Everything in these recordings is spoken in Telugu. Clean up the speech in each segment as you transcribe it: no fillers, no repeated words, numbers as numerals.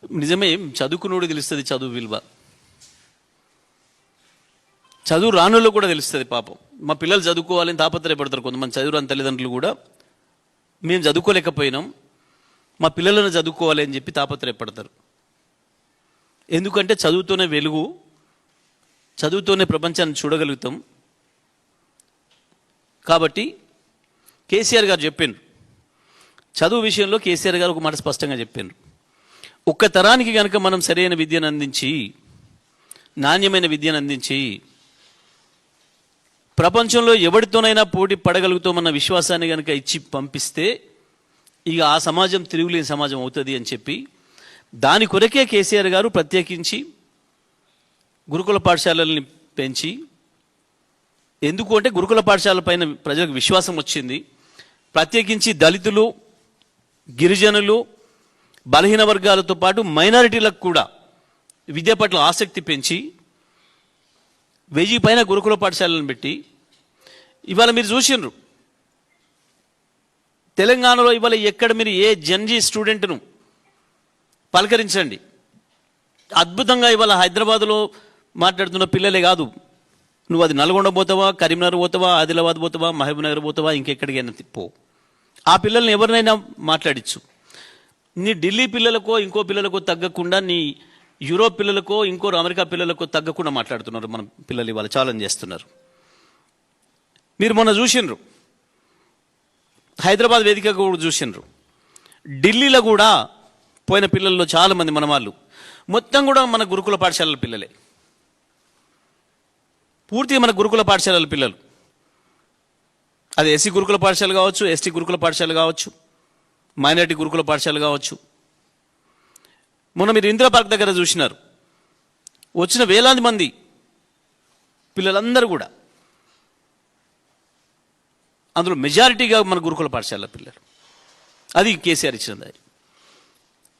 నిజమే, చదువుకున్నోడు తెలుస్తుంది చదువు విలువ. చదువు రానుల్లో కూడా తెలుస్తుంది. పాపం మా పిల్లలు చదువుకోవాలని తాపత్రయపడతారు కొంతమంది చదువురాని తల్లిదండ్రులు కూడా. మేము చదువుకోలేకపోయినాం, మా పిల్లలను చదువుకోవాలి అని చెప్పి తాపత్రయపడతారు. ఎందుకంటే చదువుతోనే వెలుగు, చదువుతోనే ప్రపంచాన్ని చూడగలుగుతాం. కాబట్టి కేసీఆర్ గారు చెప్పిండ్రు, చదువు విషయంలో కేసీఆర్ గారు ఒక మాట స్పష్టంగా చెప్పిండ్రు. ఒక్క తరానికి కనుక మనం సరైన విద్యను అందించి, నాణ్యమైన విద్యను అందించి, ప్రపంచంలో ఎవరితోనైనా పోటీ పడగలుగుతామన్న విశ్వాసాన్ని కనుక ఇచ్చి పంపిస్తే ఇక ఆ సమాజం తిరుగులేని సమాజం అవుతుంది అని చెప్పి దాని కొరకే కేసీఆర్ గారు ప్రత్యేకించి గురుకుల పాఠశాలల్ని పెంచి, ఎందుకు అంటే గురుకుల పాఠశాల పైన ప్రజలకు విశ్వాసం వచ్చింది. ప్రత్యేకించి దళితులు, గిరిజనులు, బలహీన వర్గాలతో పాటు మైనారిటీలకు కూడా విద్య పట్ల ఆసక్తి పెంచి 1000 పైన గురుకుల పాఠశాలను పెట్టి ఇవాళ మీరు చూసిండ్రు తెలంగాణలో ఇవాళ ఎక్కడ మీరు ఏ జెన్జీ స్టూడెంట్ను పలకరించండి, అద్భుతంగా ఇవాళ హైదరాబాద్లో మాట్లాడుతున్న పిల్లలే కాదు, నువ్వు అది నల్గొండ పోతావా, కరీంనగర్ పోతావా, ఆదిలాబాద్ పోతావా, మహబూబ్నగర్ పోతావా, ఇంకెక్కడికైనా పో, ఆ పిల్లల్ని ఎవరినైనా మాట్లాడించు. నీ ఢిల్లీ పిల్లలకో ఇంకో పిల్లలకో తగ్గకుండా, నీ యూరోప్ పిల్లలకో ఇంకో అమెరికా పిల్లలకో తగ్గకుండా మాట్లాడుతున్నారు మన పిల్లలు. ఇవాళ ఛాలెంజ్ చేస్తున్నారు. మీరు మొన్న చూసిండ్రు, హైదరాబాద్ వేదిక కూడా చూసిండ్రు, ఢిల్లీలో కూడా పోయిన పిల్లల్లో చాలామంది మన వాళ్ళు మొత్తం కూడా మన గురుకుల పాఠశాలల పిల్లలే, పూర్తిగా మన గురుకుల పాఠశాలల పిల్లలు. అది ఎస్సీ గురుకుల పాఠశాల కావచ్చు, ఎస్టీ గురుకుల పాఠశాల కావచ్చు, మైనారిటీ గురుకుల పాఠశాల కావచ్చు. మొన్న మీరు ఇందిరా పార్క్ దగ్గర చూసినారు, వచ్చిన వేలాది మంది పిల్లలందరూ కూడా అందులో మెజారిటీగా మన గురుకుల పాఠశాల పిల్లలు. అది కేసీఆర్ ఇచ్చినది.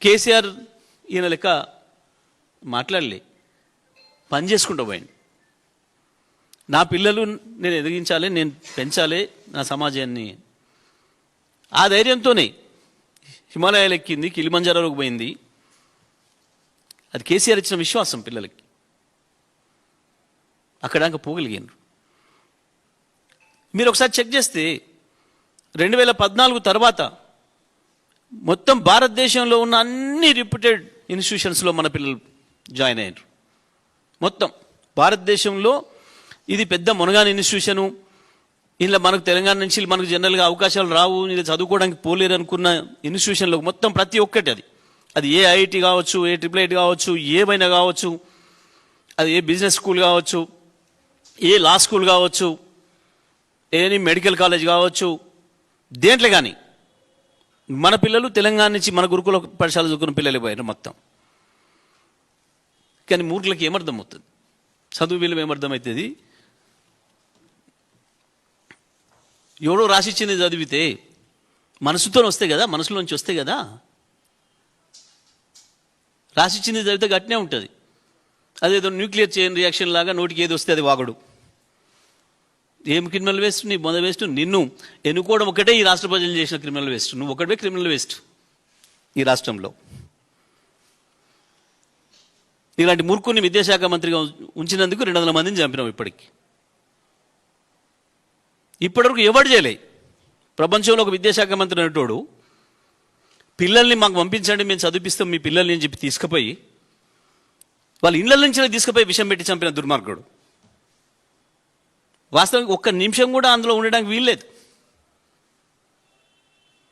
కేసీఆర్ ఈయన లెక్క మాట్లాడలే, పని చేసుకుంటూ పోయింది. నా పిల్లలు నేను ఎదిగించాలి, నేను పెంచాలి నా సమాజాన్ని. ఆ ధైర్యంతోనే హిమాలయాలు ఎక్కింది, కిలిమంజారోకి పోయింది. అది కేసీఆర్ ఇచ్చిన విశ్వాసం పిల్లలకి. అక్కడాక పోగలిగారు. మీరు ఒకసారి చెక్ చేస్తే 2014 తర్వాత మొత్తం భారతదేశంలో ఉన్న అన్ని రిప్యూటెడ్ ఇన్స్టిట్యూషన్స్లో మన పిల్లలు జాయిన్ అయ్యారు. మొత్తం భారతదేశంలో ఇది పెద్ద మునగాని ఇన్స్టిట్యూషను, ఇలా మనకు తెలంగాణ నుంచి మనకు జనరల్గా అవకాశాలు రావు, ఇలా చదువుకోవడానికి పోలేరు అనుకున్న ఇన్స్టిట్యూషన్లో మొత్తం ప్రతి ఒక్కటి, అది ఏ ఐఐటి కావచ్చు, ఏ ట్రిపుల్ కావచ్చు, ఏమైనా కావచ్చు, అది ఏ బిజినెస్ స్కూల్ కావచ్చు, ఏ లా స్కూల్ కావచ్చు, ఏ మెడికల్ కాలేజ్ కావచ్చు, దేంట్లో కానీ మన పిల్లలు తెలంగాణ నుంచి మన గురుకుల పాఠశాల చదువుకున్న పిల్లలు పోయారు మొత్తం. కానీ మూర్ఖులకి ఏమర్థమవుతుంది, చదువు విలువ ఏమర్థమవుతుంది? ఎవడో రాసిచ్చింది చదివితే మనసుతో వస్తే కదా, మనసులోంచి వస్తే కదా. రాసిచ్చింది చదివితే గట్టినే ఉంటుంది. అదేదో న్యూక్లియర్ చైన్ రియాక్షన్ లాగా నోటికి ఏది వస్తే అది వాగడు. ఏం క్రిమినల్ వేస్ట్? నీ మొద వేస్ట్. నిన్ను ఎన్నుకోవడం ఒకటే ఈ రాష్ట్ర ప్రజలు చేసిన క్రిమినల్ వేస్ట్. నువ్వు ఒకటే క్రిమినల్ వేస్ట్ ఈ రాష్ట్రంలో. ఇలాంటి మూర్ఖుని విద్యాశాఖ మంత్రిగా ఉంచినందుకు 200 మందిని చంపినాం. ఇప్పటివరకు ఎవడు చేయలే. ప్రపంచంలో ఒక విద్యాశాఖ మంత్రి అనేటోడు పిల్లల్ని మాకు పంపించండి, మేము చదివిపిస్తాం మీ పిల్లల్ని అని చెప్పి తీసుకుపోయి వాళ్ళ ఇళ్ళ నుంచి తీసుకుపోయి విషం పెట్టి చంపిన దుర్మార్గుడు. వాస్తవానికి ఒక్క నిమిషం కూడా అందులో ఉండడానికి వీల్లేదు.